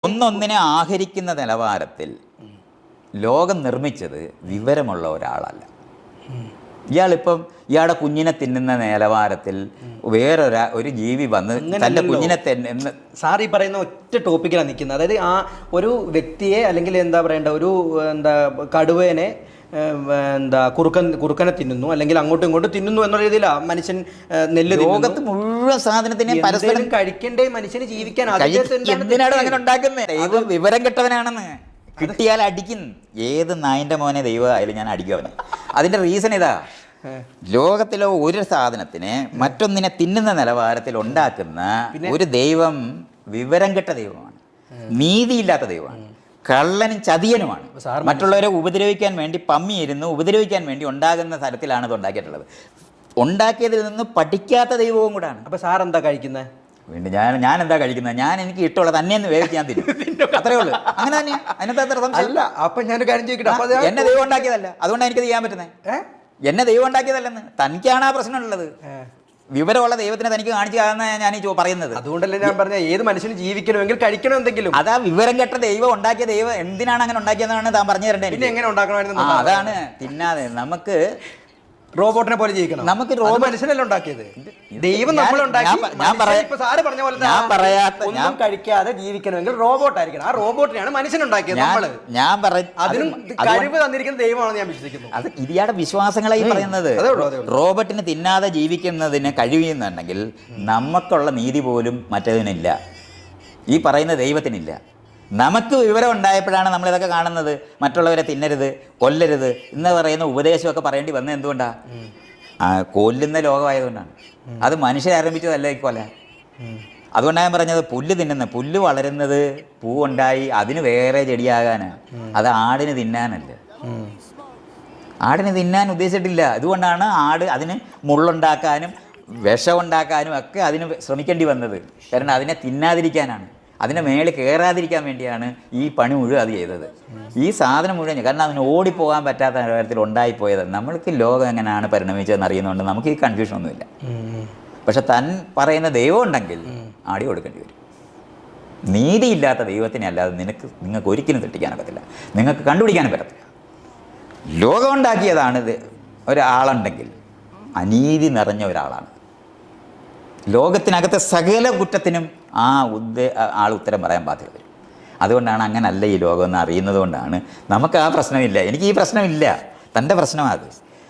ഒന്നൊന്നിനെ ആഹരിക്കുന്ന നിലവാരത്തിൽ ലോകം നിർമ്മിച്ചത് വിവരമുള്ള ഒരാളല്ല. ഇയാളിപ്പം ഇയാളുടെ കുഞ്ഞിനെ തിന്നുന്ന നിലവാരത്തിൽ ഒരു ജീവി വന്ന് തൻ്റെ കുഞ്ഞിനെ തിന്നുന്ന സാർ ഈ പറയുന്ന ഒറ്റ ടോപ്പിക്കിലാണ് നിൽക്കുന്നത്. അതായത് ആ ഒരു വ്യക്തിയെ അല്ലെങ്കിൽ എന്താ പറയേണ്ട ഒരു കടുവേനെ കുറുക്കനെ തിന്നുന്നു അല്ലെങ്കിൽ അങ്ങോട്ടും ഇങ്ങോട്ടും തിന്നുന്നു എന്നുള്ള രീതിയിലാണ് മനുഷ്യൻ നെല്ല്. ലോകത്ത് മുഴുവൻ സാധനത്തിനെ പരസ്പരം കഴിക്കണ്ടേ മനുഷ്യന് ജീവിക്കാൻ. എന്തിനാണ് അങ്ങനെ ഉണ്ടാക്കുന്നത്? ദൈവം വിവരം കെട്ടവനാണെന്ന്. കിട്ടിയാൽ അടിക്കും. ഏത് നായിൻ്റെ മോനെ ദൈവം ആയാലും ഞാൻ അടിക്കും അവനെ. അതിൻ്റെ റീസൺ ഇതാ, ലോകത്തിലെ ഒരു സാധനത്തിനെ മറ്റൊന്നിനെ തിന്നുന്ന നിലവാരത്തിൽ ഉണ്ടാക്കുന്ന ഒരു ദൈവം വിവരം കെട്ട ദൈവമാണ്, നീതിയില്ലാത്ത ദൈവമാണ്, കള്ളനും ചതിയനുമാണ്. മറ്റുള്ളവരെ ഉപദ്രവിക്കാൻ വേണ്ടി പമ്മിയിരുന്ന് ഉപദ്രവിക്കാൻ വേണ്ടി ഉണ്ടാകുന്ന തരത്തിലാണ് ഇത് ഉണ്ടാക്കിയിട്ടുള്ളത്. ഉണ്ടാക്കിയതിൽ നിന്ന് പഠിക്കാത്ത ദൈവവും കൂടാണ്. അപ്പോൾ സാർ എന്താ കഴിക്കുന്നത്? വീണ്ടും ഞാൻ എന്താ കഴിക്കുന്നത്? ഞാൻ എനിക്ക് ഇഷ്ടമുള്ള തന്നെയെന്ന് വേവിച്ച് ഞാൻ തിന്നും, അത്രേ ഉള്ളൂ. അങ്ങനെ തന്നെയാ. അല്ല, അപ്പൊ ഞാൻ കാര്യം ചോദിക്കട്ടെ, എന്നെ ദൈവം ഉണ്ടാക്കിയതല്ല, അതുകൊണ്ടാണ് എനിക്ക് ചെയ്യാൻ പറ്റുന്നത്. എന്നെ ദൈവം ഉണ്ടാക്കിയതല്ലെന്ന്. തനിക്കാണ് ആ പ്രശ്നമുള്ളത്. വിവരമുള്ള ദൈവത്തിനെ തനിക്ക് കാണിച്ചു കാണുന്ന ഞാൻ ഈ പറയുന്നത്. അതുകൊണ്ടല്ലേ ഞാൻ പറഞ്ഞ ഏത് മനുഷ്യന് ജീവിക്കണമെങ്കിൽ കഴിക്കണം എന്തെങ്കിലും. അതാ വിവരം കെട്ട ദൈവം ഉണ്ടാക്കിയ ദൈവം എന്തിനാണ് അങ്ങനെ ഉണ്ടാക്കിയതെന്നാണ് താൻ പറഞ്ഞു തരേണ്ടത്. പിന്നെ എങ്ങനെ ഉണ്ടാക്കണമായിരുന്നു? അതാണ് തിന്നാതെ നമുക്ക് റോബോട്ടിനെ പോലെ ജീവിക്കണം. നമുക്ക് മനുഷ്യനല്ല ഉണ്ടാക്കിയത്, ദൈവം കഴിക്കാതെ ജീവിക്കണമെങ്കിൽ റോബോട്ട് ആയിരിക്കണം. ആ റോബോട്ടിനെയാണ് മനുഷ്യനുണ്ടാക്കിയത്. അതിനും കഴിവ് തന്നിരിക്കുന്ന ദൈവമാണെന്ന് ഞാൻ വിശ്വസിക്കുന്നു. അത് ഇയാളുടെ വിശ്വാസങ്ങളായി പറയുന്നത്. റോബോട്ടിന് തിന്നാതെ ജീവിക്കുന്നതിന് കഴിയുന്നുണ്ടെങ്കിൽ നമുക്കുള്ള നീതി പോലും മറ്റതിനില്ല, ഈ പറയുന്ന ദൈവത്തിനില്ല. നമുക്ക് വിവരം ഉണ്ടായപ്പോഴാണ് നമ്മളിതൊക്കെ കാണുന്നത്. മറ്റുള്ളവരെ തിന്നരുത്, കൊല്ലരുത് എന്ന് പറയുന്ന ഉപദേശമൊക്കെ പറയേണ്ടി വന്നത് എന്തുകൊണ്ടാണ്? കൊല്ലുന്ന ലോകമായതുകൊണ്ടാണ്. അത് മനുഷ്യരാരംഭിച്ചതല്ല ഈ കൊല. അതുകൊണ്ടാണ് ഞാൻ പറഞ്ഞത്, പുല്ല് വളരുന്നത് പൂവുണ്ടായി അതിന് വേറെ ചെടിയാകാനാണ്. അത് ആടിന് തിന്നാനല്ല. ആടിന് തിന്നാൻ ഉദ്ദേശിച്ചിട്ടില്ല. അതുകൊണ്ടാണ് അതിന് മുള്ളുണ്ടാക്കാനും വിഷമുണ്ടാക്കാനും ഒക്കെ അതിന് ശ്രമിക്കേണ്ടി വന്നത്. കാരണം അതിനെ തിന്നാതിരിക്കാനാണ്, അതിൻ്റെ മേളിൽ കയറാതിരിക്കാൻ വേണ്ടിയാണ് ഈ പണി മുഴുവൻ അത് ചെയ്തത്. ഈ സാധനം മുഴുവൻ കാരണം അതിന് ഓടിപ്പോകാൻ പറ്റാത്ത കാര്യത്തിൽ ഉണ്ടായിപ്പോയത്. നമ്മൾക്ക് ലോകം എങ്ങനെയാണ് പരിണമിച്ചതെന്ന് അറിയുന്നതുകൊണ്ട് നമുക്ക് ഈ കൺഫ്യൂഷനൊന്നുമില്ല. പക്ഷെ താൻ പറയുന്ന ദൈവം ഉണ്ടെങ്കിൽ ആടി കൊടുക്കേണ്ടി വരും. നീതിയില്ലാത്ത ദൈവത്തിനെ അല്ലാതെ നിങ്ങൾക്ക് ഒരിക്കലും തെറ്റിക്കാനൊക്കത്തില്ല, നിങ്ങൾക്ക് കണ്ടുപിടിക്കാനും പറ്റത്തില്ല. ലോകം ഉണ്ടാക്കിയതാണ് ഒരാളുണ്ടെങ്കിൽ അനീതി നിറഞ്ഞ ഒരാളാണ്. ലോകത്തിനകത്തെ സകല കുറ്റത്തിനും ആൾ ഉത്തരം പറയാൻ ബാധ്യത വരും. അതുകൊണ്ടാണ് അങ്ങനല്ല ഈ ലോകം എന്ന് അറിയുന്നത് കൊണ്ടാണ് നമുക്ക് ആ പ്രശ്നമില്ല. എനിക്ക് ഈ പ്രശ്നമില്ല, തൻ്റെ പ്രശ്നമാണ് അത്.